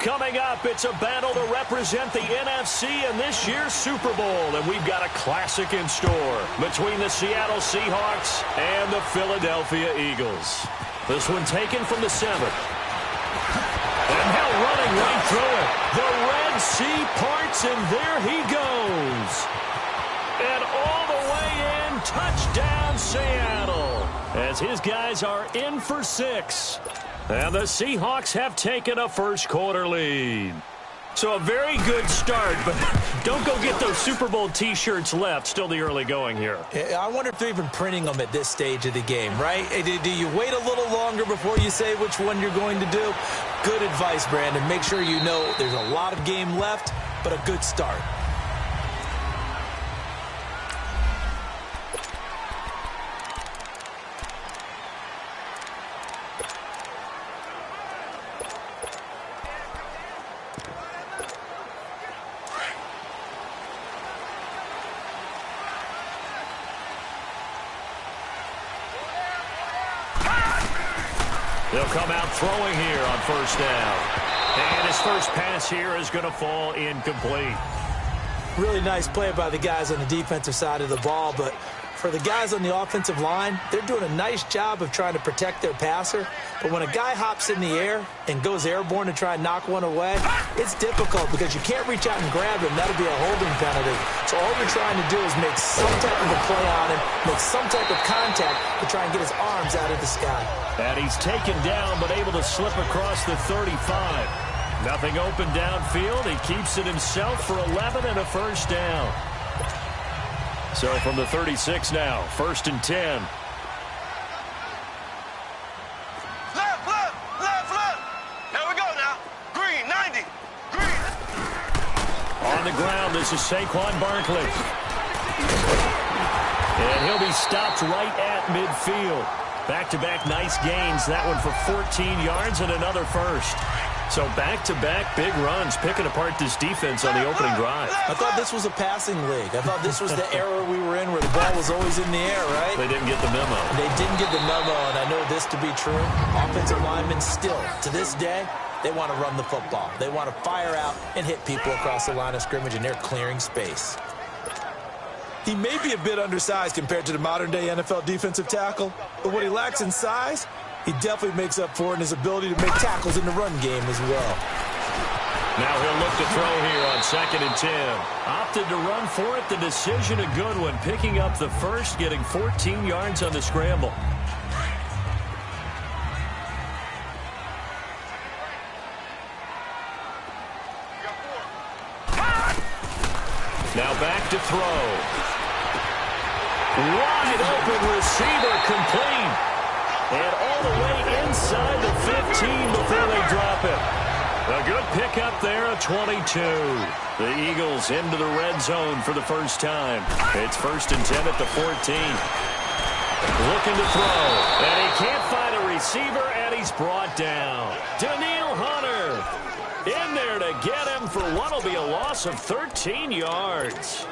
Coming up, it's a battle to represent the NFC in this year's Super Bowl, and we've got a classic in store between the Seattle Seahawks and the Philadelphia Eagles. This one taken from the 7. And now running right through it. The Red Sea parts, and there he goes. And all the way in, touchdown Seattle, as his guys are in for 6. And the Seahawks have taken a first-quarter lead. So a very good start, but don't go get those Super Bowl T-shirts left. Still the early going here. I wonder if they're even printing them at this stage of the game, right? Do you wait a little longer before you say which one you're going to do? Good advice, Brandon. Make sure you know there's a lot of game left, but a good start. They'll come out throwing here on first down. And his first pass here is going to fall incomplete. Really nice play by the guys on the defensive side of the ball, but for the guys on the offensive line, they're doing a nice job of trying to protect their passer. But when a guy hops in the air and goes airborne to try and knock one away, it's difficult because you can't reach out and grab him. That'll be a holding penalty. So all you're trying to do is make some type of a play on him, make some type of contact to try and get his arms out of the sky. And he's taken down but able to slip across the 35. Nothing open downfield. He keeps it himself for 11 and a first down. So from the 36 now, 1st and 10. Left. Here we go now. Green, 90. Green. On the ground, this is Saquon Barkley. And he'll be stopped right at midfield. Back-to-back nice gains. That one for 14 yards and another first. So back-to-back big runs, picking apart this defense on the opening drive. I thought this was a passing league. I thought this was the era we were in where the ball was always in the air, right? They didn't get the memo. They didn't get the memo, and I know this to be true. Offensive linemen still, to this day, they want to run the football. They want to fire out and hit people across the line of scrimmage, and they're clearing space. He may be a bit undersized compared to the modern-day NFL defensive tackle, but what he lacks in size, he definitely makes up for it in his ability to make tackles in the run game as well. Now he'll look to throw here on 2nd and 10. Opted to run for it. The decision a good one. Picking up the first, getting 14 yards on the scramble. Now back to throw. Wide open receiver complete. And all the way inside the 15 before they drop it. A good pickup there, a 22. The Eagles into the red zone for the first time. It's 1st and 10 at the 14. Looking to throw. And he can't find a receiver, and he's brought down. Daniil Hunter in there to get him for what will be a loss of 13 yards.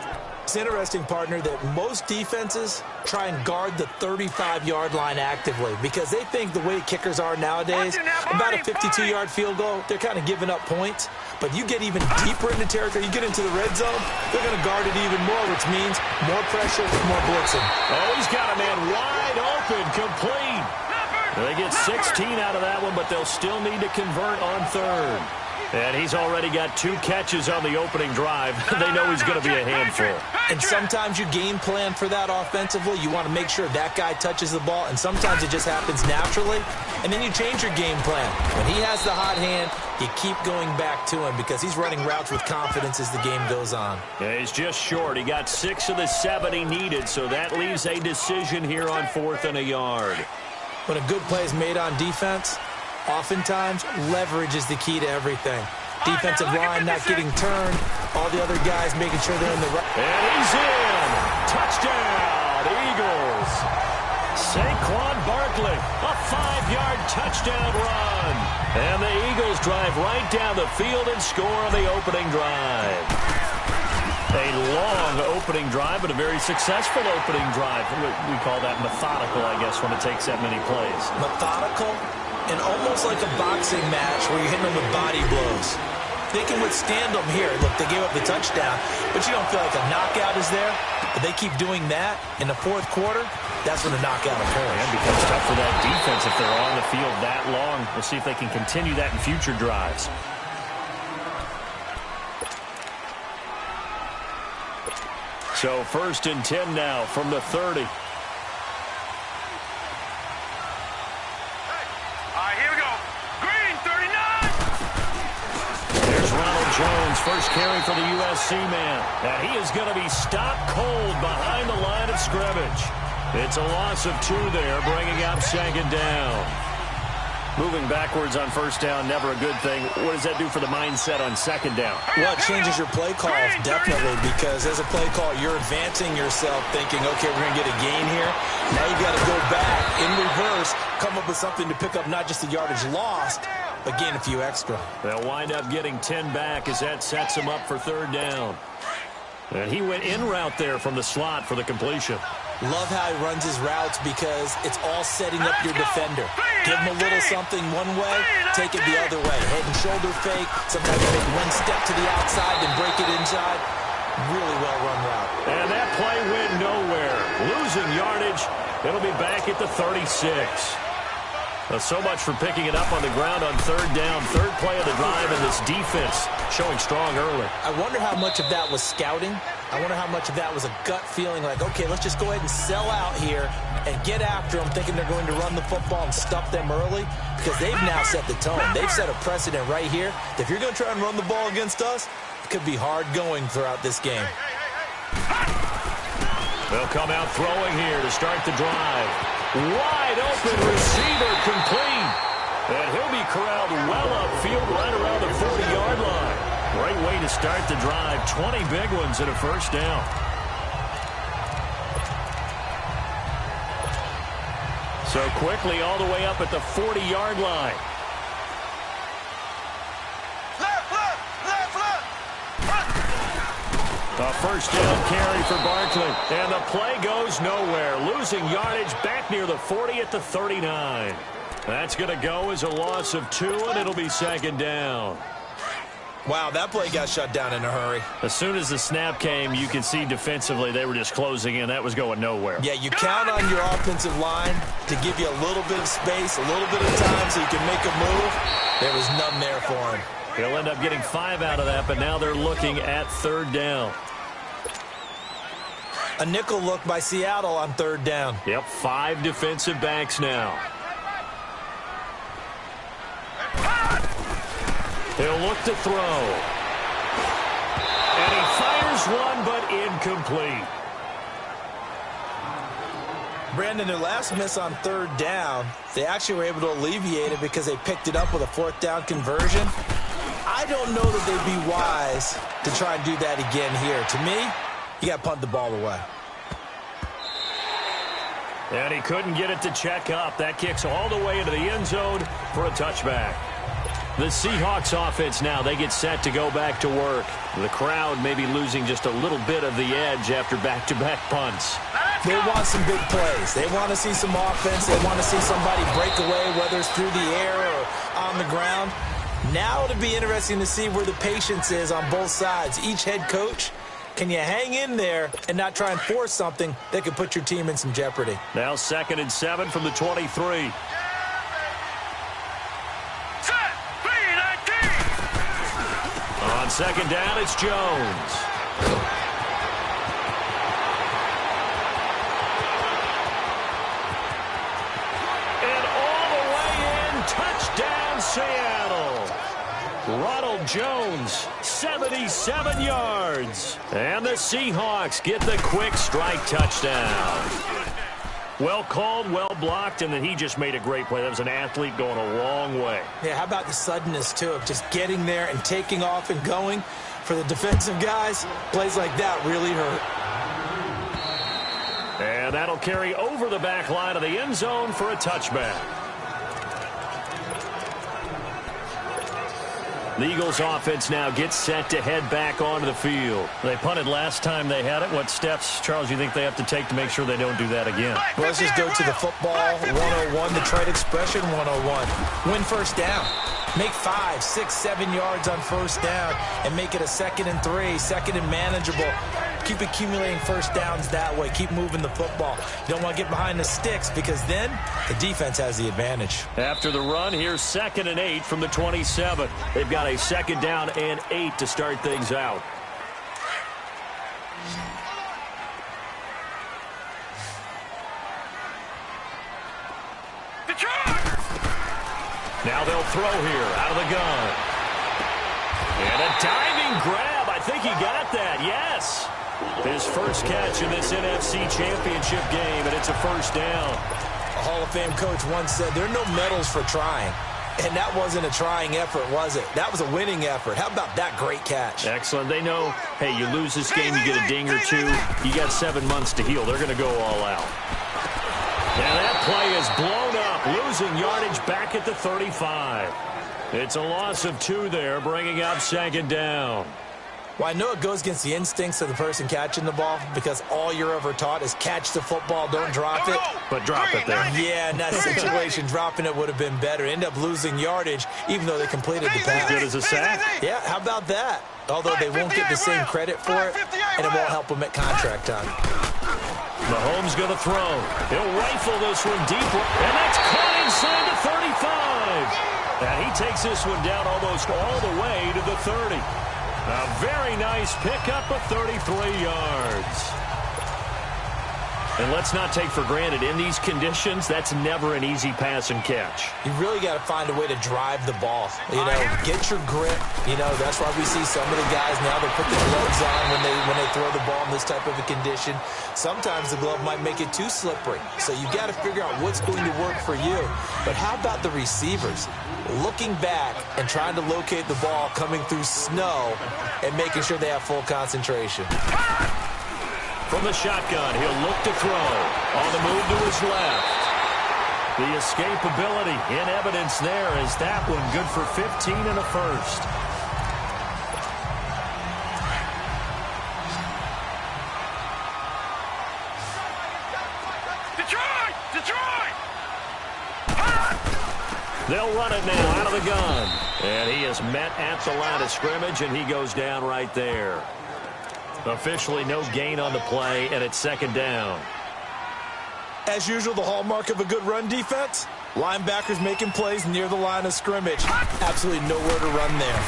It's interesting, partner, that most defenses try and guard the 35-yard line actively because they think the way kickers are nowadays, about a 52-yard field goal, they're kind of giving up points. But you get even deeper into territory, you get into the red zone, they're going to guard it even more, which means more pressure, more blitzing. Oh, he's got a man wide open, complete. They get 16 out of that one, but they'll still need to convert on 3rd. And he's already got 2 catches on the opening drive. They know he's going to be a handful. And sometimes you game plan for that offensively. You want to make sure that guy touches the ball, and sometimes it just happens naturally. And then you change your game plan. When he has the hot hand, you keep going back to him because he's running routes with confidence as the game goes on. Yeah, he's just short. He got 6 of the 7 he needed, so that leaves a decision here on 4th and a yard. When a good play is made on defense, oftentimes, leverage is the key to everything. Defensive line not getting turned. All the other guys making sure they're in the right. And he's in. Touchdown, Eagles. Saquon Barkley, a 5-yard touchdown run. And the Eagles drive right down the field and score on the opening drive. A long opening drive, but a very successful opening drive. We call that methodical, I guess, when it takes that many plays. Methodical and almost like a boxing match where you're hitting them with body blows. They can withstand them here. Look, they gave up the touchdown, but you don't feel like a knockout is there. But they keep doing that in the fourth quarter, that's when the knockout occurs. It becomes tough for that defense if they're on the field that long. We'll see if they can continue that in future drives. So 1st and 10 now from the 30. All right, here we go. Green, 39. There's Ronald Jones, first carry for the USC man. And he is going to be stopped cold behind the line of scrimmage. It's a loss of 2 there, bringing up 2nd down. Moving backwards on 1st down, never a good thing. What does that do for the mindset on 2nd down? Well, it changes your play call, definitely, because as a play call, you're advancing yourself thinking, okay, we're going to get a gain here. Now you've got to go back in reverse, come up with something to pick up not just the yardage lost, but gain a few extra. They'll wind up getting 10 back as that sets them up for 3rd down. And he went in route there from the slot for the completion. Love how he runs his routes because it's all setting up your defender. Give him a little something one way, take it the other way. Head and shoulder fake. Sometimes you make one step to the outside, then break it inside. Really well-run route. And that play went nowhere. Losing yardage. It'll be back at the 36. So much for picking it up on the ground on 3rd down. 3rd play of the drive, and this defense showing strong early. I wonder how much of that was scouting. I wonder how much of that was a gut feeling like, okay, let's just go ahead and sell out here and get after them, thinking they're going to run the football and stuff them early, because they've now set the tone. They've set a precedent right here. If you're going to try and run the ball against us, it could be hard going throughout this game. They'll come out throwing here to start the drive. Wide open receiver complete. And he'll be corralled well upfield right around the 40-yard line. Great way to start the drive. 20 big ones and a 1st down. So quickly all the way up at the 40-yard line. A 1st down carry for Barkley. And the play goes nowhere. Losing yardage back near the 40 at the 39. That's going to go as a loss of 2, and it'll be 2nd down. Wow, that play got shut down in a hurry. As soon as the snap came, you could see defensively they were just closing in. That was going nowhere. Yeah, you count on your offensive line to give you a little bit of space, a little bit of time so you can make a move. There was none there for him. He'll end up getting 5 out of that, but now they're looking at 3rd down. A nickel look by Seattle on 3rd down. Yep, 5 defensive backs now. He'll look to throw. And he fires one, but incomplete. Brandon, their last miss on 3rd down, they actually were able to alleviate it because they picked it up with a 4th down conversion. I don't know that they'd be wise to try and do that again here. To me, you got to punt the ball away. And he couldn't get it to check up. That kicks all the way into the end zone for a touchback. The Seahawks offense now, they get set to go back to work. The crowd may be losing just a little bit of the edge after back-to-back punts. They want some big plays. They want to see some offense. They want to see somebody break away, whether it's through the air or on the ground. Now it'll be interesting to see where the patience is on both sides. Each head coach, can you hang in there and not try and force something that could put your team in some jeopardy? Now 2nd and 7 from the 23. On 2nd down, it's Jones. And all the way in, touchdown Seattle. Ronald Jones, 77 yards. And the Seahawks get the quick strike touchdown. Well called, well blocked, and then he just made a great play. That was an athlete going a long way. Yeah, how about the suddenness, too, of just getting there and taking off and going? For the defensive guys, plays like that really hurt. And that'll carry over the back line of the end zone for a touchback. The Eagles offense now gets set to head back onto the field. They punted last time they had it. What steps, Charles, you think they have to take to make sure they don't do that again? Well, let's just go to the football 101, the trade expression 101. Win first down. Make 5, 6, 7 yards on first down and make it a 2nd and 3, 2nd and manageable. Keep accumulating first downs that way. Keep moving the football. You don't want to get behind the sticks because then the defense has the advantage. After the run, here's 2nd and 8 from the 27. They've got a 2nd down and 8 to start things out. Now they'll throw here out of the gun. And a diving grab. I think he got that. Yes. His first catch in this NFC Championship game, and it's a first down. A Hall of Fame coach once said there are no medals for trying. And that wasn't a trying effort, was it? That was a winning effort. How about that great catch? Excellent. They know, hey, you lose this game, you get a ding or two. You got 7 months to heal. They're going to go all out. And that play is blown up, losing yardage back at the 35. It's a loss of 2 there, bringing up 2nd down. Well, I know it goes against the instincts of the person catching the ball because all you're ever taught is catch the football, don't drop it. But drop it there. Yeah, in that situation, dropping it would have been better. End up losing yardage, even though they completed the pass. Good as a sack. Yeah, how about that? Although they won't get the same credit for it, and it won't help them at contract time. Mahomes going to throw. He'll rifle this one deep, and that's caught inside the 35. And he takes this one down almost all the way to the 30. A very nice pickup of 33 yards. And let's not take for granted, in these conditions, that's never an easy pass and catch. You really got to find a way to drive the ball. You know, get your grip. You know, that's why we see some of the guys now, they put the gloves on when they throw the ball in this type of a condition. Sometimes the glove might make it too slippery. So you got to figure out what's going to work for you. But how about the receivers? Looking back and trying to locate the ball coming through snow and making sure they have full concentration. From the shotgun, he'll look to throw. On the move to his left. The escapability in evidence there is that one good for 15 and a first. Detroit! They'll run it now out of the gun. And he is met at the line of scrimmage, and he goes down right there. Officially no gain on the play, and it's 2nd down. As usual, the hallmark of a good run defense, linebackers making plays near the line of scrimmage. Absolutely nowhere to run there.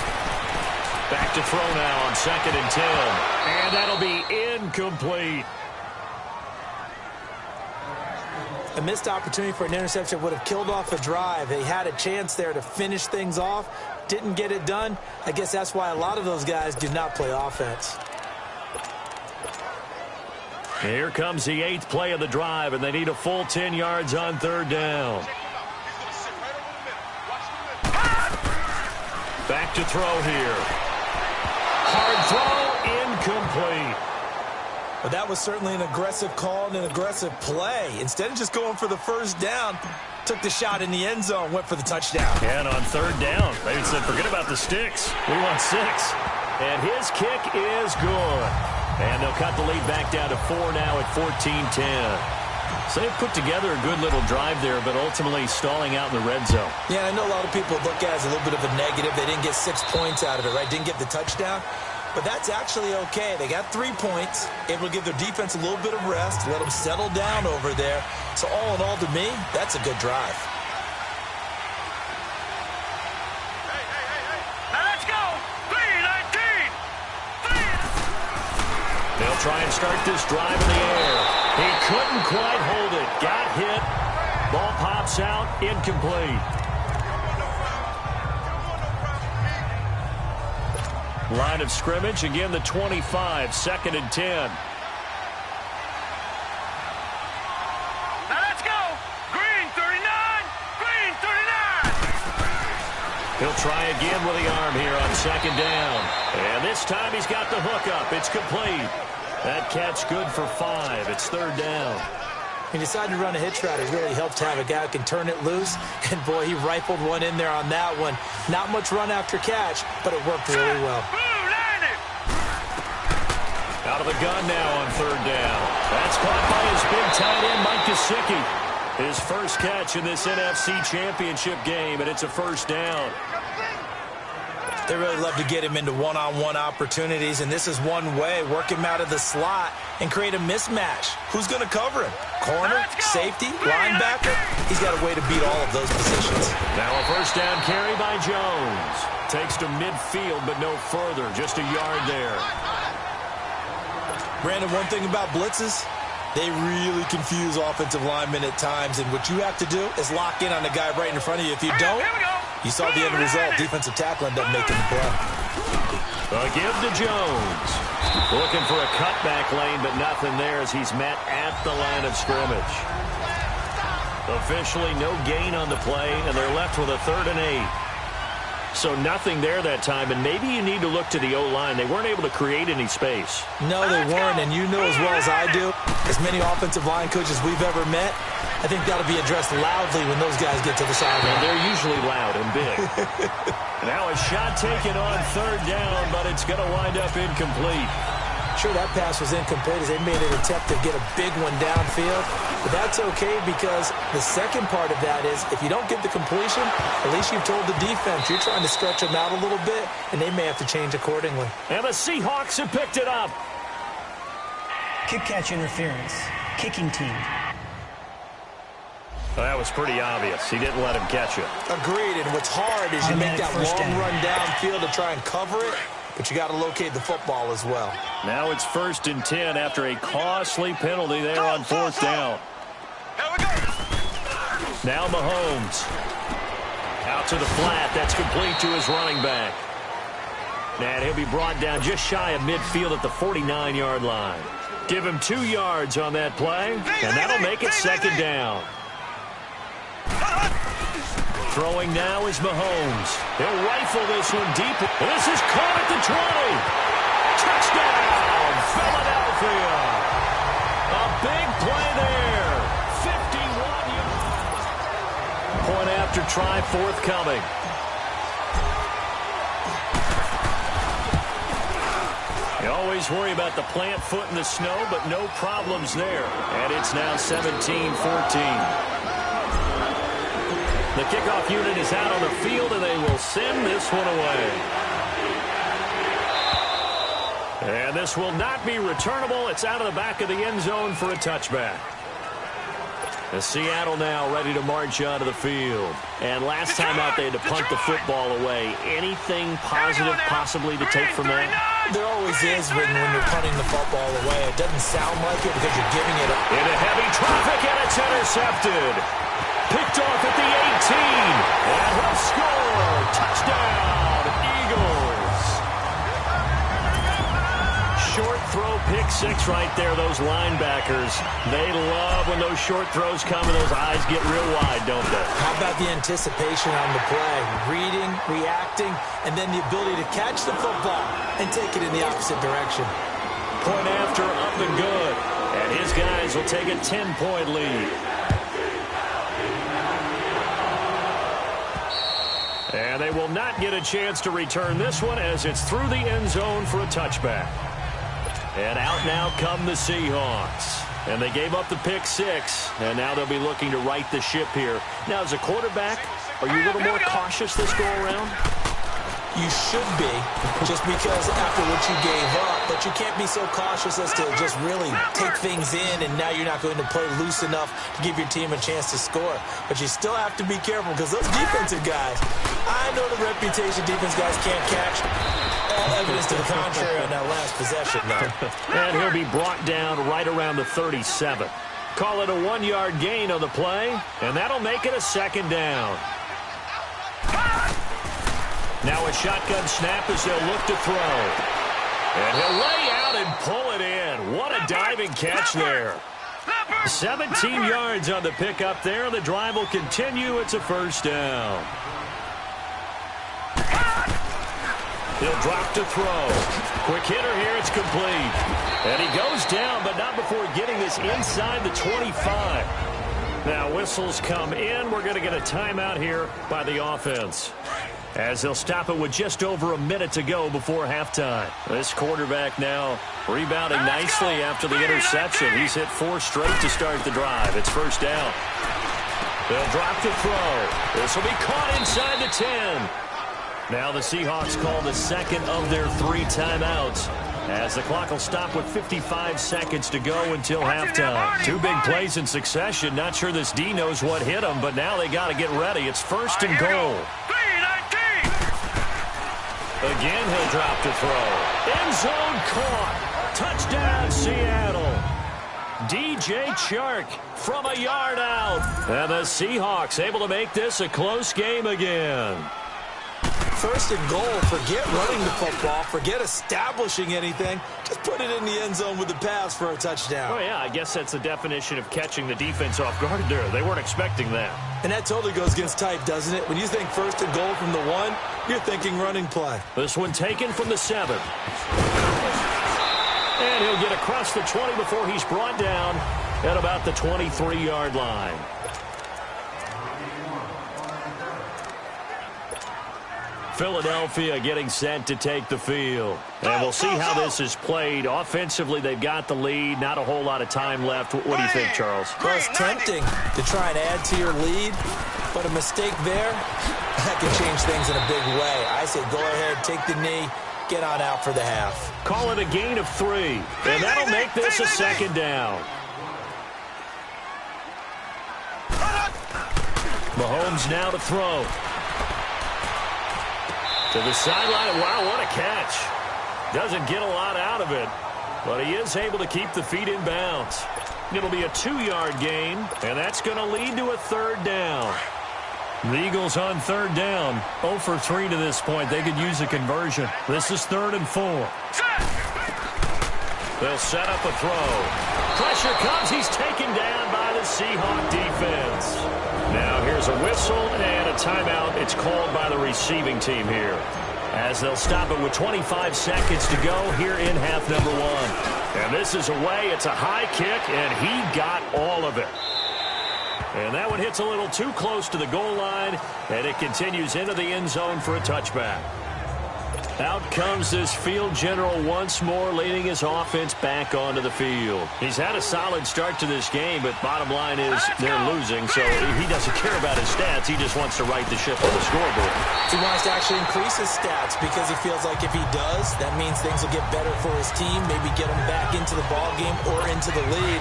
Back to throw now on 2nd and 10. And that'll be incomplete. A missed opportunity for an interception would have killed off a drive. They had a chance there to finish things off. Didn't get it done. I guess that's why a lot of those guys do not play offense. Here comes the 8th play of the drive, and they need a full 10 yards on 3rd down. Back to throw here. Hard throw, incomplete. But that was certainly an aggressive call and an aggressive play. Instead of just going for the first down, took the shot in the end zone, went for the touchdown. And on 3rd down, they said, forget about the sticks. We want 6. And his kick is good. And they'll cut the lead back down to 4 now at 14-10. So they've put together a good little drive there, but ultimately stalling out in the red zone. Yeah, I know a lot of people look at it as a little bit of a negative. They didn't get 6 points out of it, right? Didn't get the touchdown. But that's actually okay. They got 3 points, able to give their defense a little bit of rest, let them settle down over there. So all in all, to me, that's a good drive. They'll try and start this drive in the air. He couldn't quite hold it. Got hit. Ball pops out. Incomplete. Line of scrimmage. Again, the 25. 2nd and 10. Now let's go. Green 39. Green 39. He'll try again with the arm here on 2nd down. And this time he's got the hook up. It's complete. That catch good for 5. It's 3rd down. He decided to run a hitch route. It really helps to have a guy who can turn it loose. And, boy, he rifled one in there on that one. Not much run after catch, but it worked really well. Out of the gun now on third down. That's caught by his big tight end, Mike Gesicki. His first catch in this NFC Championship game, and it's a first down. They really love to get him into one-on-one opportunities, and this is one way. Work him out of the slot and create a mismatch. Who's going to cover him? Corner, safety, linebacker? He's got a way to beat all of those positions. Now a first down carry by Jones. Takes to midfield, but no further. Just a yard there. Brandon, one thing about blitzes, they really confuse offensive linemen at times, and what you have to do is lock in on the guy right in front of you. If you don't, you saw the end result. Defensive tackle ended up making the play. A give to Jones. Looking for a cutback lane, but nothing there as he's met at the line of scrimmage. Officially no gain on the play, and they're left with a 3rd and 8. So nothing there that time, and maybe you need to look to the O-line. They weren't able to create any space. No, they weren't, and you know as well as I do, as many offensive line coaches we've ever met, I think that'll be addressed loudly when those guys get to the sideline. They're usually loud and big. Now a shot taken on 3rd down, but it's going to wind up incomplete. Sure, that pass was incomplete as they made an attempt to get a big one downfield. But that's okay because the second part of that is if you don't get the completion, at least you've told the defense you're trying to stretch them out a little bit, and they may have to change accordingly. And the Seahawks have picked it up. Kick catch interference. Kicking team. Well, that was pretty obvious. He didn't let him catch it. Agreed, and what's hard is you make that long run downfield to try and cover it, but you got to locate the football as well. Now it's 1st and 10 after a costly penalty there on 4th down. Here we go. Now Mahomes. Out to the flat. That's complete to his running back. And he'll be brought down just shy of midfield at the 49-yard line. Give him 2 yards on that play, and that'll make it 2nd down. Throwing now is Mahomes. He'll rifle this one deep. This is caught at the 20. Touchdown, Philadelphia. A big play there. 51 yards. Point after try forthcoming. You always worry about the plant foot in the snow, but no problems there. And it's now 17-14. The kickoff unit is out on the field, and they will send this one away. And this will not be returnable. It's out of the back of the end zone for a touchback. The Seattle now ready to march onto the field. And last time out, they had to punt the football away. Anything positive possibly to take from that? There always is when you're punting the football away. It doesn't sound like it because you're giving it up. Into heavy traffic, and it's intercepted. Picked off at the 18. And he'll score. Touchdown, Eagles. Short throw, pick 6 right there. Those linebackers, they love when those short throws come and those eyes get real wide, don't they? How about the anticipation on the play? Reading, reacting, and then the ability to catch the football and take it in the opposite direction. Point after, up and good. And his guys will take a 10-point lead. And they will not get a chance to return this one as it's through the end zone for a touchback. And out now come the Seahawks. And they gave up the pick 6, and now they'll be looking to right the ship here. Now, as a quarterback, are you a little more cautious this go-around? You should be, just because after what you gave up, but you can't be so cautious as to just really take things in, and now you're not going to play loose enough to give your team a chance to score. But you still have to be careful because those defensive guys, I know the reputation defense guys can't catch. All evidence to the contrary on that last possession, though. And he'll be brought down right around the 37. Call it a 1-yard gain on the play, and that'll make it a 2nd down. Now a shotgun snap as they'll look to throw. And he'll lay out and pull it in. What a diving catch there. 17 yards on the pickup there. The drive will continue. It's a 1st down. He'll drop to throw. Quick hitter here. It's complete. And he goes down, but not before getting this inside the 25. Now whistles come in. We're going to get a timeout here by the offense, as they'll stop it with just over a minute to go before halftime. This quarterback now rebounding nicely after the interception. He's hit 4 straight to start the drive. It's first down. They'll drop to throw. This will be caught inside the 10. Now the Seahawks call the second of their 3 timeouts, as the clock will stop with 55 seconds to go until halftime. 2 big plays in succession. Not sure this D knows what hit him, but now they got to get ready. It's first and goal. Again, he'll drop to throw. End zone caught. Touchdown, Seattle. DJ Chark from a yard out. And the Seahawks able to make this a close game again. First and goal. Forget running the football. Forget establishing anything. Just put it in the end zone with the pass for a touchdown. Oh, yeah, I guess that's the definition of catching the defense off guard there. They weren't expecting that. And that totally goes against type, doesn't it? When you think first and goal from the 1, you're thinking running play. This one taken from the 7. And he'll get across the 20 before he's brought down at about the 23-yard line. Philadelphia getting set to take the field. And we'll see how this is played. Offensively, they've got the lead. Not a whole lot of time left. What do you think, Charles? Well, it's tempting to try and add to your lead, but a mistake there, that can change things in a big way. I say go ahead, take the knee, get on out for the half. Call it a gain of 3, and that'll make this a second down. Mahomes now to throw. To the sideline. Wow, what a catch. Doesn't get a lot out of it, but he is able to keep the feet in bounds. It'll be a 2-yard gain, and that's going to lead to a 3rd down. The Eagles on 3rd down. 0 for 3 to this point. They could use a conversion. This is 3rd and 4. They'll set up a throw. Pressure comes. He's taken down by the Seahawk defense. Now here's a whistle and a timeout. It's called by the receiving team here, as they'll stop it with 25 seconds to go here in half number 1. And this is away. It's a high kick, and he got all of it. And that one hits a little too close to the goal line, and it continues into the end zone for a touchback. Out comes this field general once more, leading his offense back onto the field. He's had a solid start to this game, but bottom line is they're losing, so he doesn't care about his stats. He just wants to right the ship on the scoreboard. He wants to actually increase his stats because he feels like if he does, that means things will get better for his team, maybe get him back into the ball game or into the lead.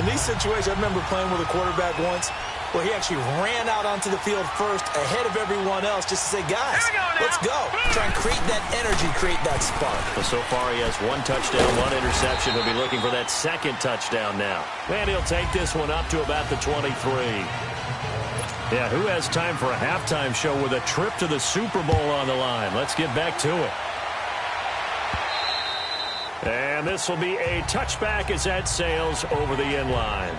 In these situations, I remember playing with a quarterback once where he actually ran out onto the field first ahead of everyone else just to say, guys, let's go. Try and create that energy, create that spark. Well, so far he has 1 touchdown, 1 interception. He'll be looking for that 2nd touchdown now. And he'll take this one up to about the 23. Yeah, who has time for a halftime show with a trip to the Super Bowl on the line? Let's get back to it. And this will be a touchback as that sails over the end line.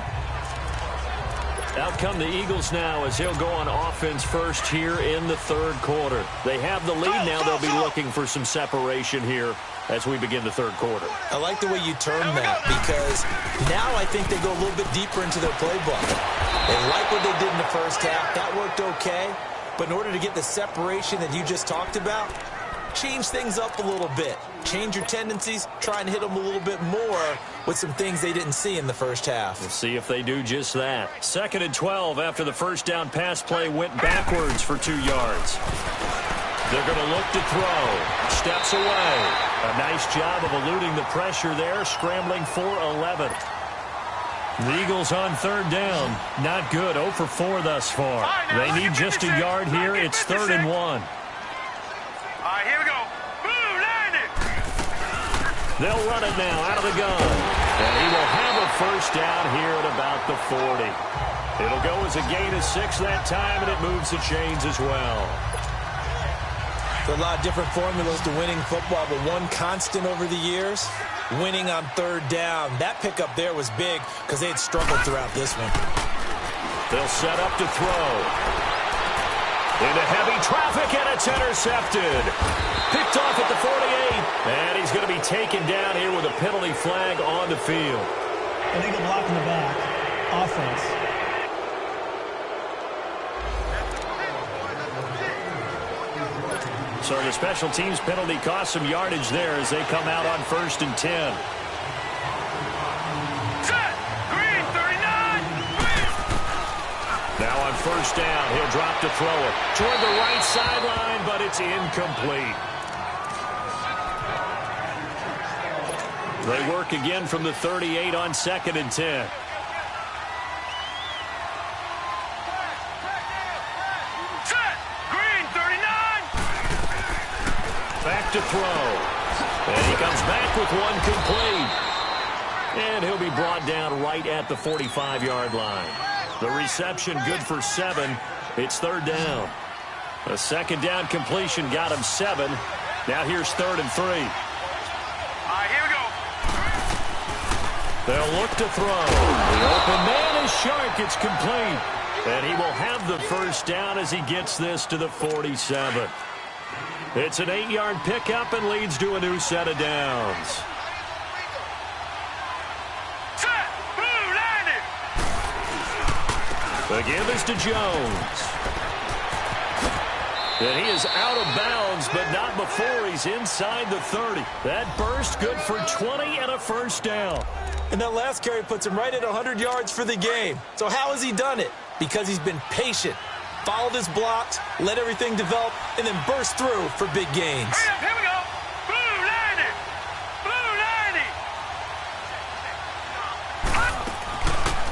Out come the Eagles now as he'll go on offense first here in the 3rd quarter. They have the lead now. They'll be looking for some separation here as we begin the 3rd quarter. I like the way you term that because now I think they go a little bit deeper into their playbook. They like what they did in the first half. That worked okay. But in order to get the separation that you just talked about, change things up a little bit. Change your tendencies. Try and hit them a little bit more with some things they didn't see in the first half. We'll see if they do just that. 2nd and 12 after the first down pass play went backwards for 2 yards. They're going to look to throw. Steps away. A nice job of eluding the pressure there, scrambling for 11. The Eagles on 3rd down. Not good. 0 for 4 thus far. They need just a yard here. It's 3rd and 1. All right, here we go. They'll run it now out of the gun. And he will have a first down here at about the 40. It'll go as a gain of 6 that time, and it moves the chains as well. There are a lot of different formulas to winning football, but one constant over the years, winning on 3rd down. That pickup there was big because they had struggled throughout this one. They'll set up to throw. Into heavy traffic, and it's intercepted. Picked off at the taken down here with a penalty flag on the field. Illegal block in the back. Offense. So the special teams penalty cost some yardage there as they come out on 1st and 10. Now on 1st down, he'll drop to throw it toward the right sideline, but it's incomplete. They work again from the 38 on 2nd and 10. Green, 39. Back to throw. And he comes back with one complete. And he'll be brought down right at the 45-yard line. The reception good for 7. It's 3rd down. A 2nd down completion got him 7. Now here's 3rd and 3. All right, here we go. They'll look to throw. The open man is Shark. It's complete. And he will have the 1st down as he gets this to the 47. It's an 8-yard pickup and leads to a new set of downs. The give is to Jones. And he is out of bounds, but not before he's inside the 30. That burst good for 20 and a 1st down. And that last carry puts him right at 100 yards for the game. So how has he done it? Because he's been patient, followed his blocks, let everything develop, and then burst through for big gains. Hurry up, here we go. Blue 90. Blue 90.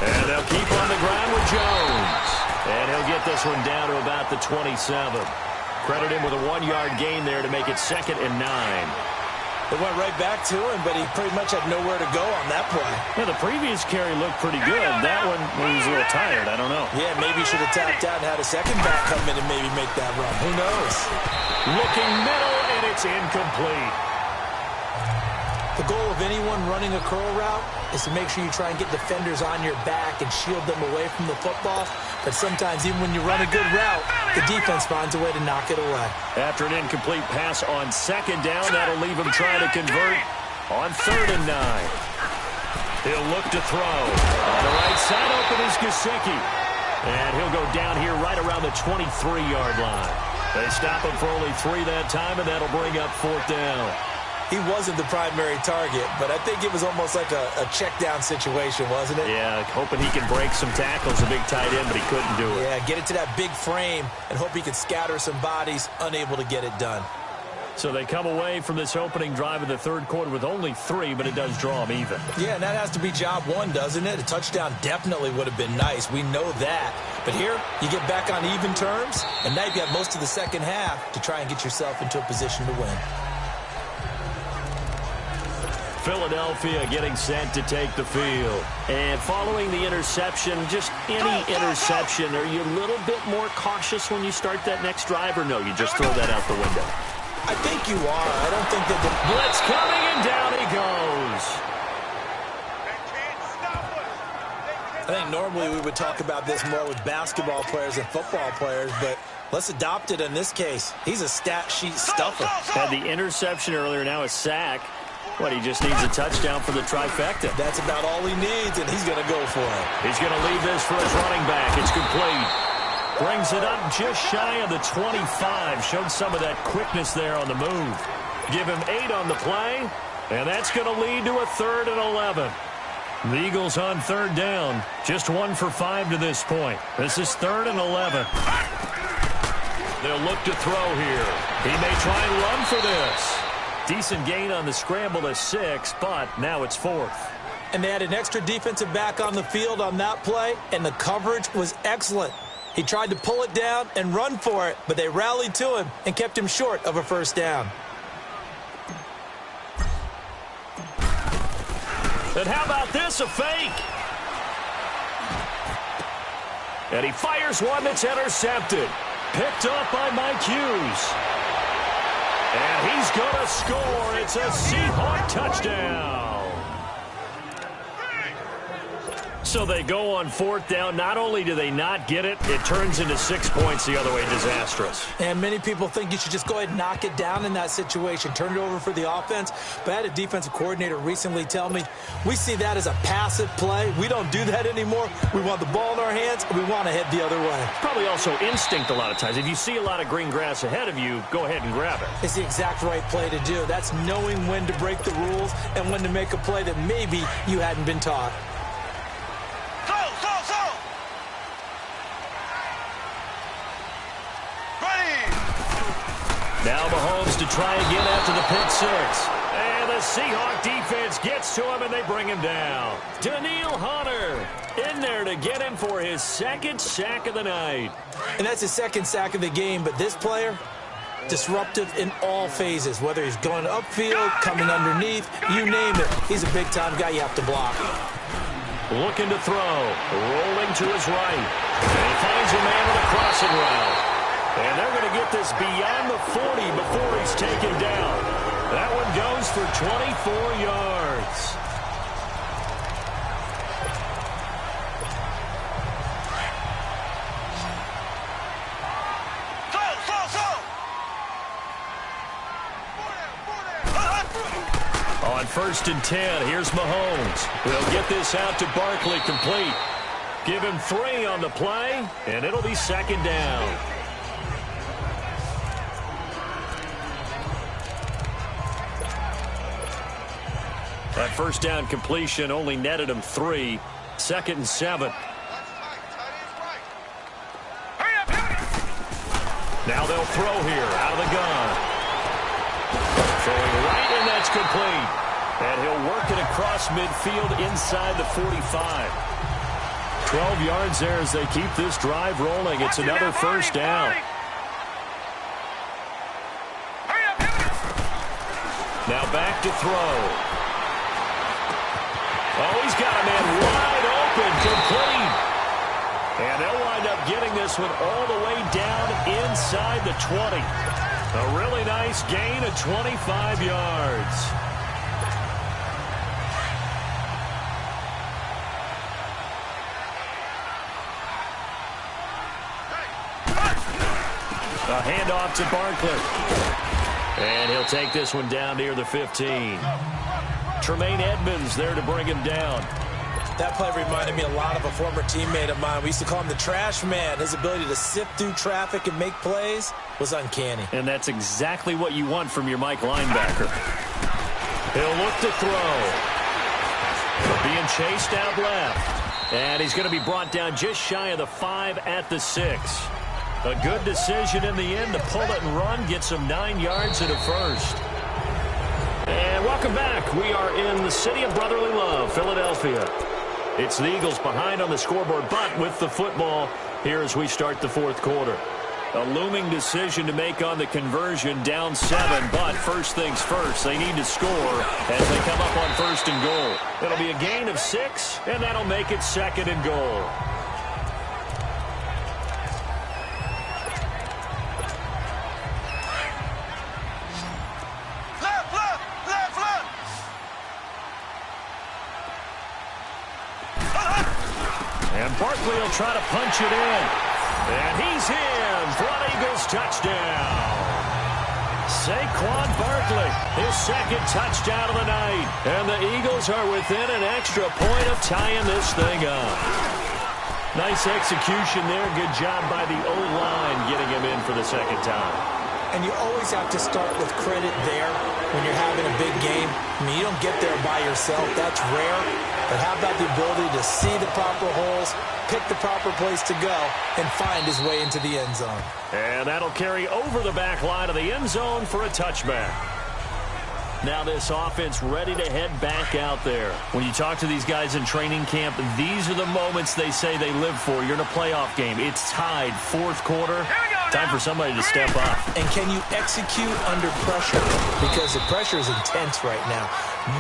And they'll keep on the ground with Jones. And he'll get this one down to about the 27. Credit him with a 1-yard gain there to make it 2nd and 9. It went right back to him, but he pretty much had nowhere to go on that play. Yeah, the previous carry looked pretty good. That one, he was a little tired. I don't know. Yeah, maybe he should have tapped out and had a second back come in and maybe make that run. Who knows? Looking middle, and it's incomplete. The goal of anyone running a curl route is to make sure you try and get defenders on your back and shield them away from the football. But sometimes even when you run a good route, the defense finds a way to knock it away. After an incomplete pass on 2nd down, that'll leave him trying to convert on 3rd and 9. He'll look to throw. On the right side open is Gesicki. And he'll go down here right around the 23-yard line. They stop him for only 3 that time, and that'll bring up 4th down. He wasn't the primary target, but I think it was almost like a check-down situation, wasn't it? Yeah, hoping he can break some tackles, a big tight end, but he couldn't do it. Yeah, get it to that big frame and hope he can scatter some bodies, unable to get it done. So they come away from this opening drive of the 3rd quarter with only 3, but it does draw them even. Yeah, and that has to be job 1, doesn't it? A touchdown definitely would have been nice. We know that. But here, you get back on even terms, and now you have most of the 2nd half to try and get yourself into a position to win. Philadelphia getting set to take the field. And following the interception, just any interception, are you a little bit more cautious when you start that next drive, or no, you just throw that out the window? I think you are. I don't think that the blitz coming, and down he goes. I think normally we would talk about this more with basketball players and football players, but let's adopt it in this case. He's a stat sheet stuffer. Had the interception earlier, now a sack. What, he just needs a touchdown for the trifecta. That's about all he needs, and he's going to go for it. He's going to leave this for his running back. It's complete. Brings it up just shy of the 25. Showed some of that quickness there on the move. Give him 8 on the play, and that's going to lead to a 3rd and 11. The Eagles on 3rd down. Just 1 for 5 to this point. This is 3rd and 11. They'll look to throw here. He may try and run for this. Decent gain on the scramble to 6, but now it's 4th. And they had an extra defensive back on the field on that play, and the coverage was excellent. He tried to pull it down and run for it, but they rallied to him and kept him short of a 1st down. And how about this, a fake? And he fires one that's intercepted. Picked up by Mike Hughes. And he's going to score. It's a Seahawk touchdown. So they go on fourth down. Not only do they not get it, it turns into 6 points the other way. Disastrous. And many people think you should just go ahead and knock it down in that situation. Turn it over for the offense. But I had a defensive coordinator recently tell me, we see that as a passive play. We don't do that anymore. We want the ball in our hands, and we want to head the other way. Probably also instinct a lot of times. If you see a lot of green grass ahead of you, go ahead and grab it. It's the exact right play to do. That's knowing when to break the rules and when to make a play that maybe you hadn't been taught. Now Mahomes to try again after the pick six. And the Seahawk defense gets to him, and they bring him down. Daniil Hunter in there to get him for his second sack of the night. And that's his second sack of the game, but this player, disruptive in all phases, whether he's going upfield, coming underneath, you name it. He's a big-time guy you have to block. Looking to throw, rolling to his right. And he finds a man with a crossing route. And they're going to get this beyond the 40 before he's taken down. That one goes for 24 yards. On 1st and 10, here's Mahomes. They'll get this out to Barkley complete. Give him 3 on the play, and it'll be second down. That first down completion only netted him 3. 2nd and 7. Now they'll throw here out of the gun. Throwing right, and that's complete. And he'll work it across midfield inside the 45. 12 yards there as they keep this drive rolling. It's another first down. Now back to throw. Oh, he's got a man wide open, complete. And they'll wind up getting this one all the way down inside the 20. A really nice gain of 25 yards. A handoff to Barkley. And he'll take this one down near the 15. Tremaine Edmonds there to bring him down. That play reminded me a lot of a former teammate of mine. We used to call him the trash man. His ability to sift through traffic and make plays was uncanny. And that's exactly what you want from your Mike linebacker. He'll look to throw. Being chased out left. And he's going to be brought down just shy of the 5 at the 6. A good decision in the end to pull it and run. Get some 9 yards at a first. And welcome back. We are in the city of brotherly love, Philadelphia. It's the Eagles behind on the scoreboard, but with the football here as we start the 4th quarter. A looming decision to make on the conversion, down 7, but first things first, they need to score as they come up on 1st and goal. It'll be a gain of 6, and that'll make it 2nd and goal. And Barkley will try to punch it in. And he's in for an Eagles touchdown. Saquon Barkley, his 2nd touchdown of the night. And the Eagles are within an extra point of tying this thing up. Nice execution there. Good job by the O-line getting him in for the 2nd time. And you always have to start with credit there when you're having a big game. I mean, you don't get there by yourself. That's rare. But how about the ability to see the proper holes, pick the proper place to go, and find his way into the end zone? And that'll carry over the back line of the end zone for a touchback. Now this offense ready to head back out there. When you talk to these guys in training camp, these are the moments they say they live for. You're in a playoff game. It's tied, 4th quarter. Time for somebody to step up. And can you execute under pressure? Because the pressure is intense right now.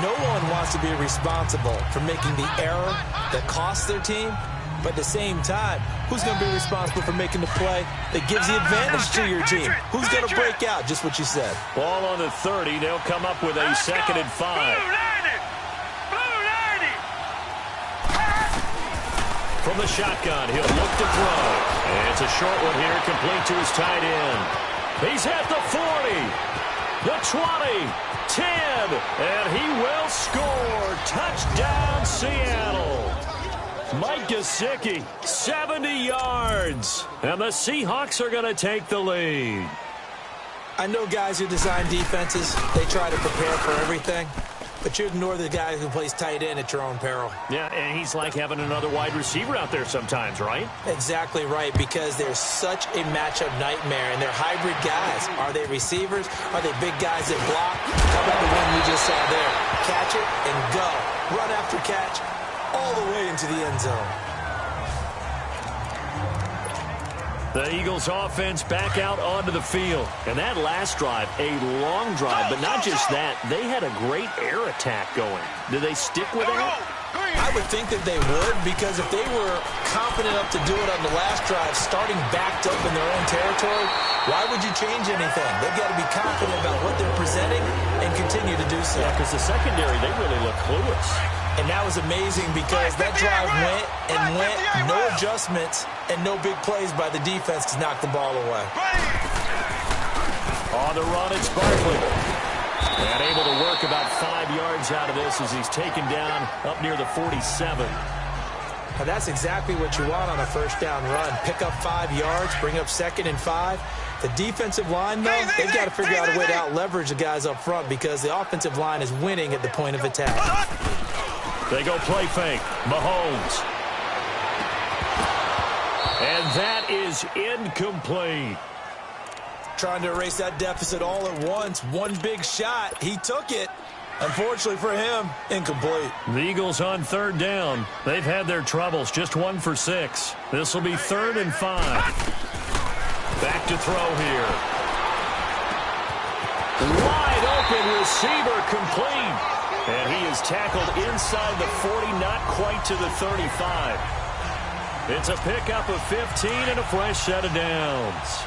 No one wants to be responsible for making the error that costs their team. But at the same time, who's going to be responsible for making the play that gives the advantage to your team? Who's going to break out? Just what you said. Ball on the 30. They'll come up with a 2nd and 5. From the shotgun, he'll look to throw. And it's a short one here, complete to his tight end. He's at the 40, the 20, 10, and he will score. Touchdown, Seattle. Mike Gesicki, 70 yards. And the Seahawks are going to take the lead. I know guys who design defenses, they try to prepare for everything. But you ignore the guy who plays tight end at your own peril. Yeah, and he's like having another wide receiver out there sometimes, right? Exactly right, because they're such a matchup nightmare, and they're hybrid guys. Are they receivers? Are they big guys that block? How about the one we just saw there? Catch it and go. Run after catch all the way into the end zone. The Eagles offense back out onto the field. And that last drive, a long drive, but not just that. They had a great air attack going. Do they stick with that? I would think that they would, because if they were confident enough to do it on the last drive, starting backed up in their own territory, why would you change anything? They've got to be confident about what they're presenting and continue to do so. Yeah, because the secondary, they really look clueless. And that was amazing because that drive went and went, no adjustments, and no big plays by the defense to knock the ball away. On the run, it's Barkley. And able to work about 5 yards out of this as he's taken down up near the 47. Now that's exactly what you want on a first down run. Pick up 5 yards, bring up 2nd and 5. The defensive line, though, they've got to figure out a way to out-leverage the guys up front because the offensive line is winning at the point of attack. They go play fake. Mahomes. And that is incomplete. Trying to erase that deficit all at once. One big shot. He took it. Unfortunately for him, incomplete. The Eagles on 3rd down. They've had their troubles. Just 1 for 6. This will be 3rd and 5. Back to throw here. Wide open receiver, complete. And he is tackled inside the 40, not quite to the 35. It's a pickup of 15 and a fresh set of downs.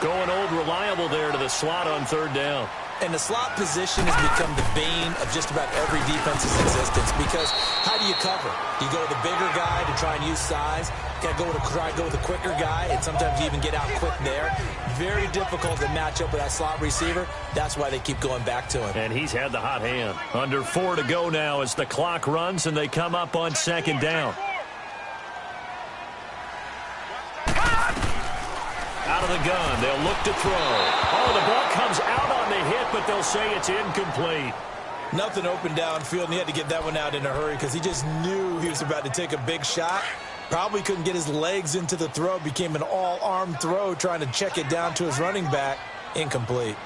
Going old reliable there to the slot on 3rd down. And the slot position has become the bane of just about every defense's existence because how do you cover? Do you go to the bigger guy to try and use size? You got to try and go with the quicker guy, and sometimes you even get out quick there. Very difficult to match up with that slot receiver. That's why they keep going back to him. And he's had the hot hand. Under 4 to go now as the clock runs and they come up on 2nd down. Out of the gun, they'll look to throw. Oh, the ball comes out on the hit, but they'll say it's incomplete. Nothing open downfield, and he had to get that one out in a hurry because he just knew he was about to take a big shot. Probably couldn't get his legs into the throw. Became an all-arm throw trying to check it down to his running back. Incomplete.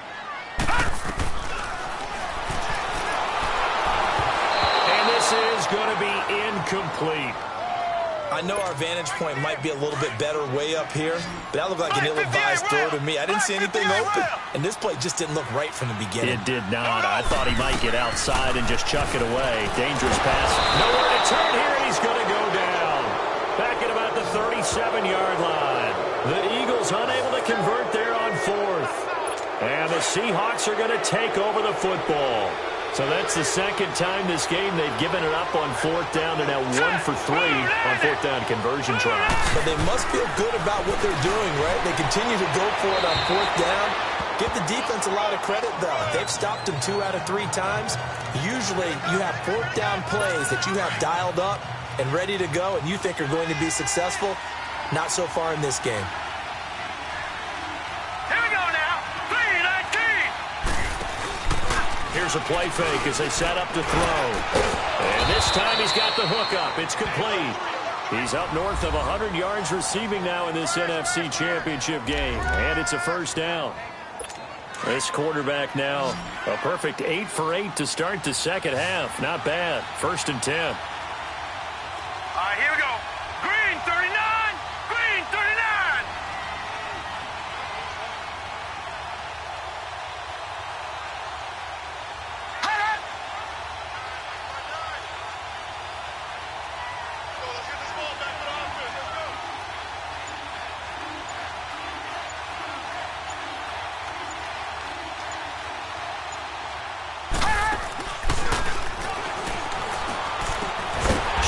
And this is going to be incomplete. I know our vantage point might be a little bit better way up here, but that looked like an ill-advised throw to me. I didn't see anything open, and this play just didn't look right from the beginning. It did not. I thought he might get outside and just chuck it away. Dangerous pass. Nowhere to turn here, and he's going to go down. Back at about the 37-yard line. The Eagles unable to convert there on 4th. And the Seahawks are going to take over the football. So that's the 2nd time this game they've given it up on 4th down. They're now 1 for 3 on 4th down conversion tries. But they must feel good about what they're doing, right? They continue to go for it on 4th down. Give the defense a lot of credit, though. They've stopped them 2 out of 3 times. Usually you have 4th down plays that you have dialed up and ready to go and you think are going to be successful. Not so far in this game. Here's a play fake as they set up to throw. And this time he's got the hook up. It's complete. He's up north of 100 yards receiving now in this NFC Championship game. And it's a first down. This quarterback now a perfect 8 for 8 to start the second half. Not bad. 1st and 10. All right, here we go. Green 39. Green 39. Let's get this ball back to the offense. Let's go.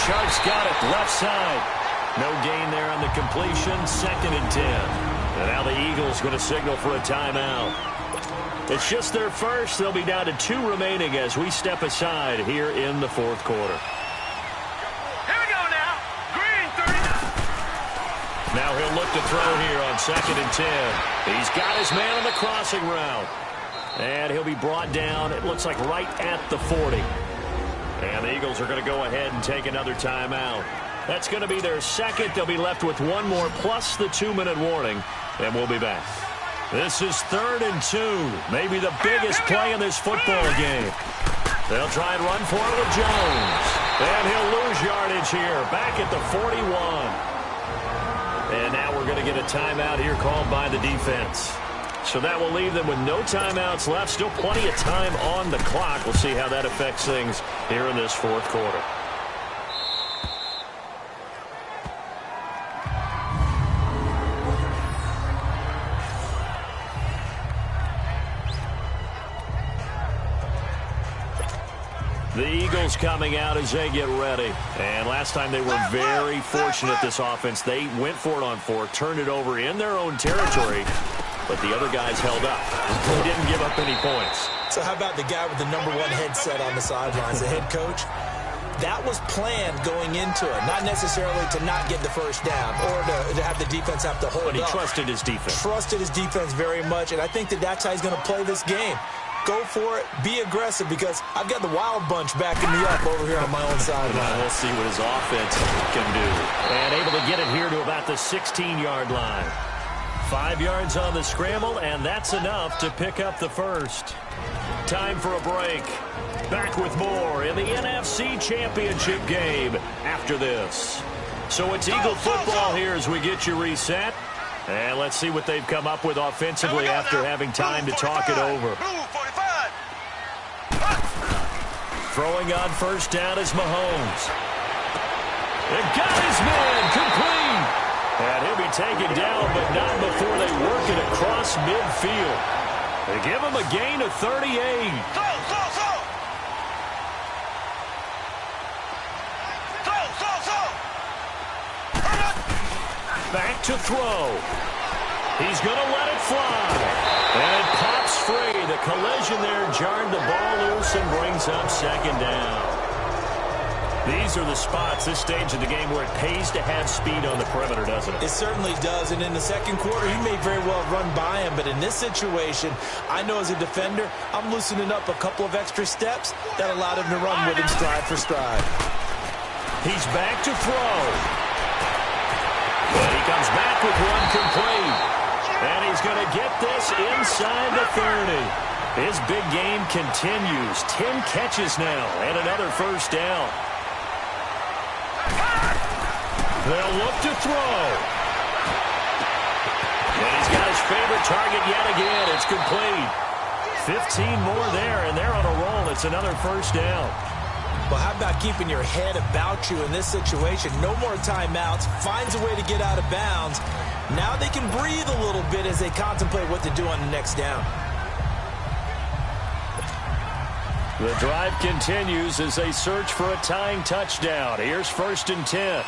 Sharks got it left side. No gain there on the completion. 2nd and 10. And now the Eagles going to signal for a timeout. It's just their first. They'll be down to 2 remaining as we step aside here in the 4th quarter. Here we go now. Green, 39. Now he'll look to throw here on 2nd and 10. He's got his man on the crossing route. And he'll be brought down, it looks like right at the 40. And the Eagles are going to go ahead and take another timeout. That's going to be their second. They'll be left with 1 more plus the 2-minute warning. And we'll be back. This is 3rd and 2. Maybe the biggest play in this football game. They'll try and run for it with Jones. And he'll lose yardage here. Back at the 41. And now we're going to get a timeout here called by the defense. So that will leave them with no timeouts left. Still plenty of time on the clock. We'll see how that affects things here in this 4th quarter. The Eagles coming out as they get ready. And last time they were very fortunate, this offense. They went for it on 4, turned it over in their own territory. But the other guys held up. They didn't give up any points. So how about the guy with the #1 headset on the sidelines, the head coach? That was planned going into it. Not necessarily to not get the first down or to have the defense have to hold up. But he trusted his defense. Trusted his defense very much, and I think that that's how he's going to play this game. Go for it. Be aggressive because I've got the wild bunch backing me up over here on my own sideline. We'll see what his offense can do. And able to get it here to about the 16-yard line. 5 yards on the scramble, and that's enough to pick up the first. Time for a break. Back with more in the NFC Championship game after this. So it's Eagle football here as we get you reset. And let's see what they've come up with offensively after having time to talk it over. Throwing on first down is Mahomes. They got his man complete. And he'll be taken down, but not before they work it across midfield. They give him a gain of 38. Back to throw. He's going to let it fly. And it pops free. The collision there jarred the ball loose and brings up 2nd down. These are the spots, this stage of the game, where it pays to have speed on the perimeter, doesn't it? It certainly does, and in the 2nd quarter, he may very well run by him, but in this situation, I know as a defender, I'm loosening up a couple of extra steps that allowed him to run with him stride for stride. He's back to throw. And he comes back with one complete. And he's going to get this inside the 30. His big game continues. 10 catches now and another first down. They'll look to throw. And he's got his favorite target yet again. It's complete. 15 more there, and they're on a roll. It's another first down. Well, how about keeping your head about you in this situation? No more timeouts. Finds a way to get out of bounds. Now they can breathe a little bit as they contemplate what to do on the next down. The drive continues as they search for a tying touchdown. Here's 1st and 10. All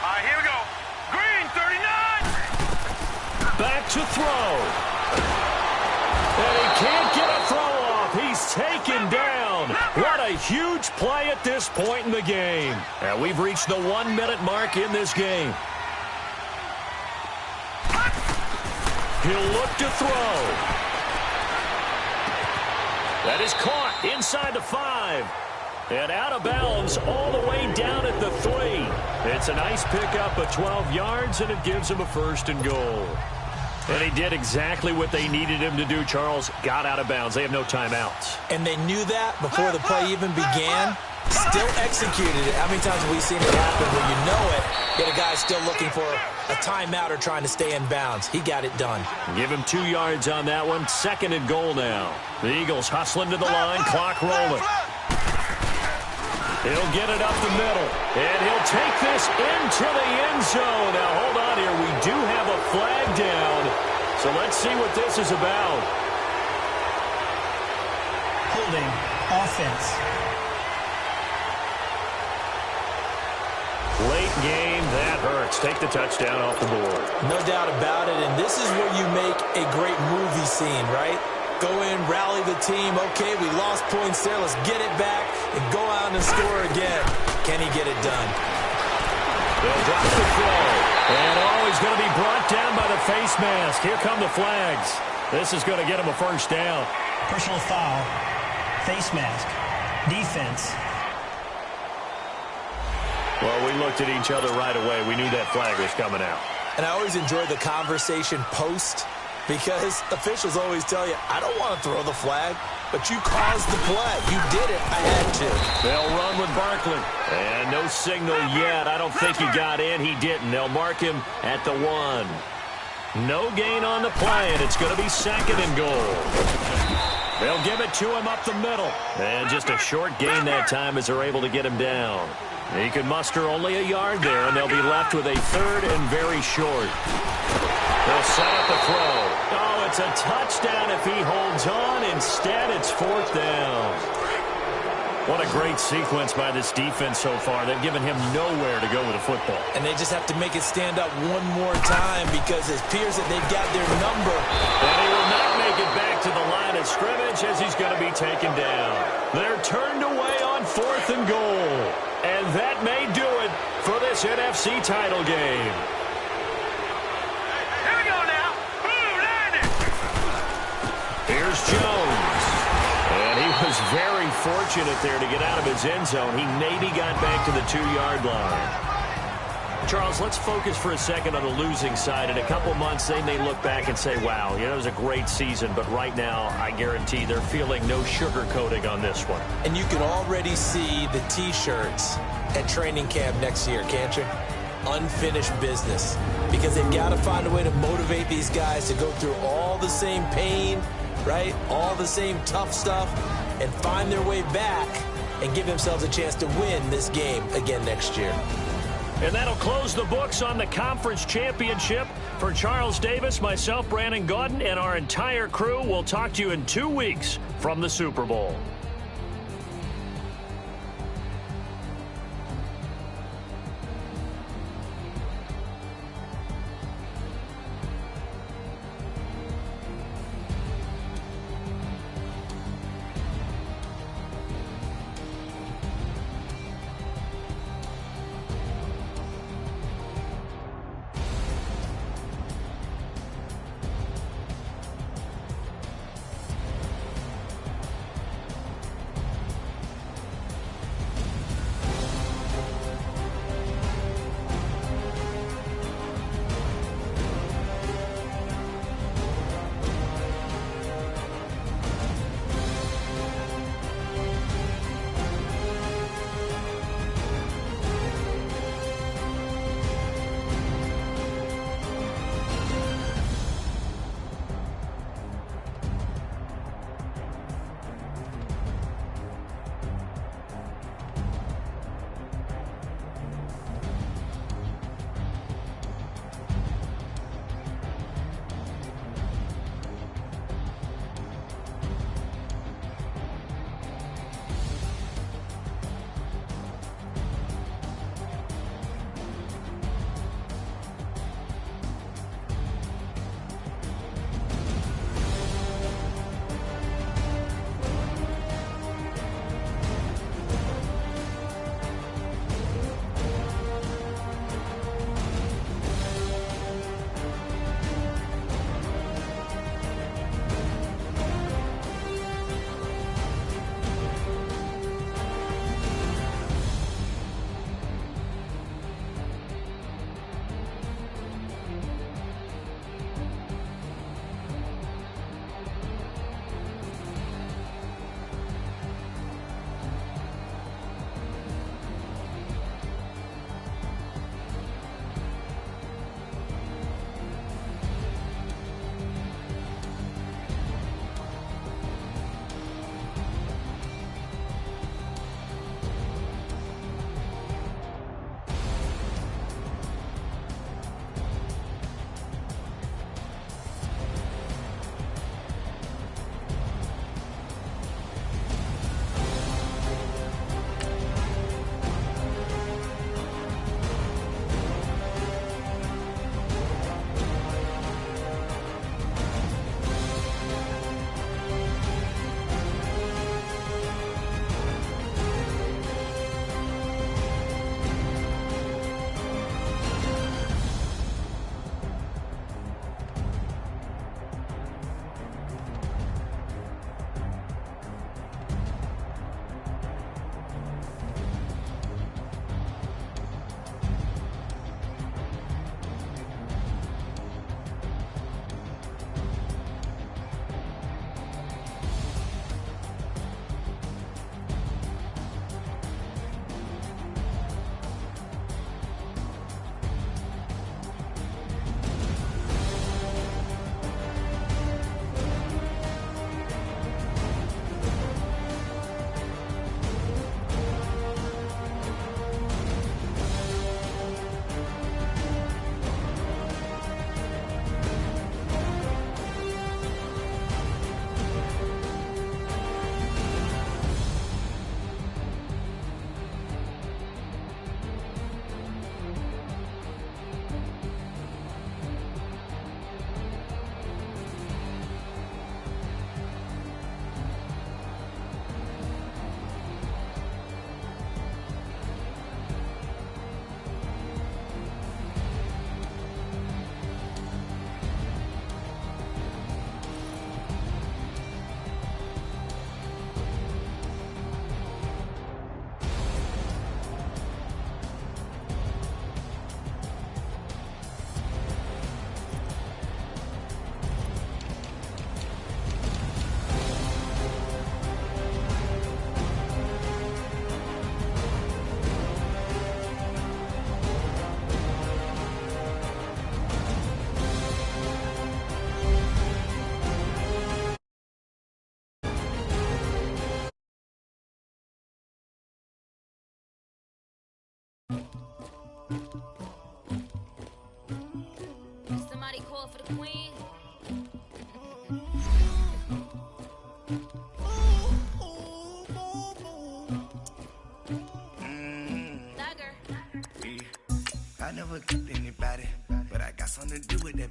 right, here we go. Green, 39. Back to throw. And he can't get a throw off. He's taken down. What a huge play at this point in the game. And we've reached the 1-minute mark in this game. He'll look to throw. That is caught inside the 5. And out of bounds all the way down at the 3. It's a nice pickup of 12 yards, and it gives him a 1st and goal. And he did exactly what they needed him to do, Charles. Got out of bounds. They have no timeouts. And they knew that before the play even began. Still executed it. How many times have we seen it happen where you know it, yet a guy's still looking for a timeout or trying to stay in bounds? He got it done. Give him 2 yards on that one. 2nd and goal now. The Eagles hustling to the line. Clock rolling. He'll get it up the middle. And he'll take this into the end zone. Now, hold on here. We do have a flag down. So let's see what this is about. Holding offense. Late game, that hurts. Take the touchdown off the board. No doubt about it, and this is where you make a great movie scene, right? Go in, rally the team. Okay, we lost points there. Let's get it back and go out and score again. Can he get it done? They'll drop the throw. And he's going to be brought down by the face mask. Here come the flags. This is going to get him a first down. Personal foul, face mask, defense. Well, we looked at each other right away. We knew that flag was coming out. And I always enjoy the conversation post because officials always tell you, I don't want to throw the flag, but you caused the play. You did it. I had to. They'll run with Barkley. And no signal yet. I don't think he got in. He didn't. They'll mark him at the 1. No gain on the play, and it's going to be 2nd and goal. They'll give it to him up the middle. And just a short gain that time as they're able to get him down. He could muster only a yard there, and they'll be left with a 3rd and very short. They'll set up a throw. Oh, it's a touchdown if he holds on. Instead, it's 4th down. What a great sequence by this defense so far. They've given him nowhere to go with the football. And they just have to make it stand up one more time because it appears that they've got their number. And he will not make it back to the line of scrimmage as he's going to be taken down. They're turned away on 4th and goal. And that may do it for this NFC title game. Here we go now. Boom, landed. Here's Jones. And he was very fortunate there to get out of his end zone. He maybe got back to the 2-yard line. Charles, let's focus for a second on the losing side. In a couple months, they may look back and say, wow, it was a great season. But right now, I guarantee they're feeling no sugarcoating on this one. And you can already see the T-shirts at training camp next year, can't you? Unfinished business. Because they've got to find a way to motivate these guys to go through all the same pain, right? All the same tough stuff, and find their way back and give themselves a chance to win this game again next year. And that'll close the books on the conference championship. For Charles Davis, myself, Brandon Gaudin, and our entire crew, we'll talk to you in 2 weeks from the Super Bowl. Somebody call for the queen. I never killed anybody, but I got something to do with that.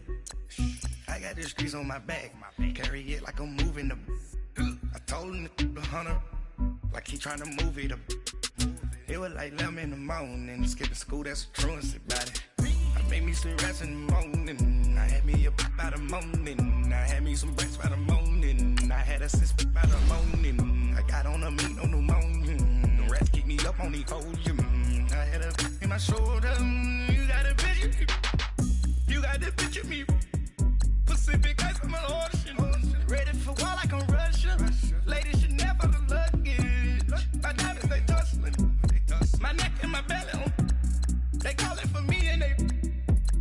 I got the streets on my back, carry it like I'm moving the. I told him to the hunter, like he trying to move it up. It was like 11 in the morning, skipping school, that's a truancy about it. I made me some rest in the morning, I had me a pop by the morning, I had me some breaks by the morning, I had a six by the morning, I got on a meat, no pneumonia, the rats keep me up on the ocean, I had a in my shoulder, you got a picture, you got the picture me, Pacific ice on my ocean, ready for war like I'm Russian, ladies should never the luggage, my diamonds they tussling, my neck and my belly, they calling for me and they,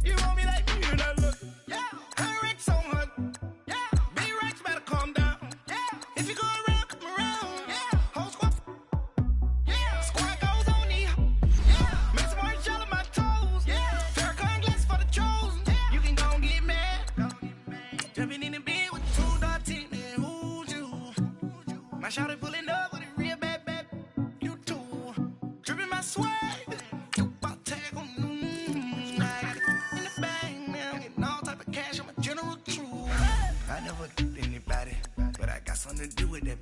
you want me like me and I look, yeah, her Rex on her, yeah, big Rex better calm down, yeah, if you go around, come around, yeah, whole squad, yeah, squad goes on me, yeah, make some orange gel on my toes, yeah, Farrakhan glass for the chosen, yeah, you can go and get mad, jumping in the bed with the 2 dark team, man, who's you, my shawty pulling up with a real bad, you too, dripping my swag. I never killed anybody, but I got something to do with that.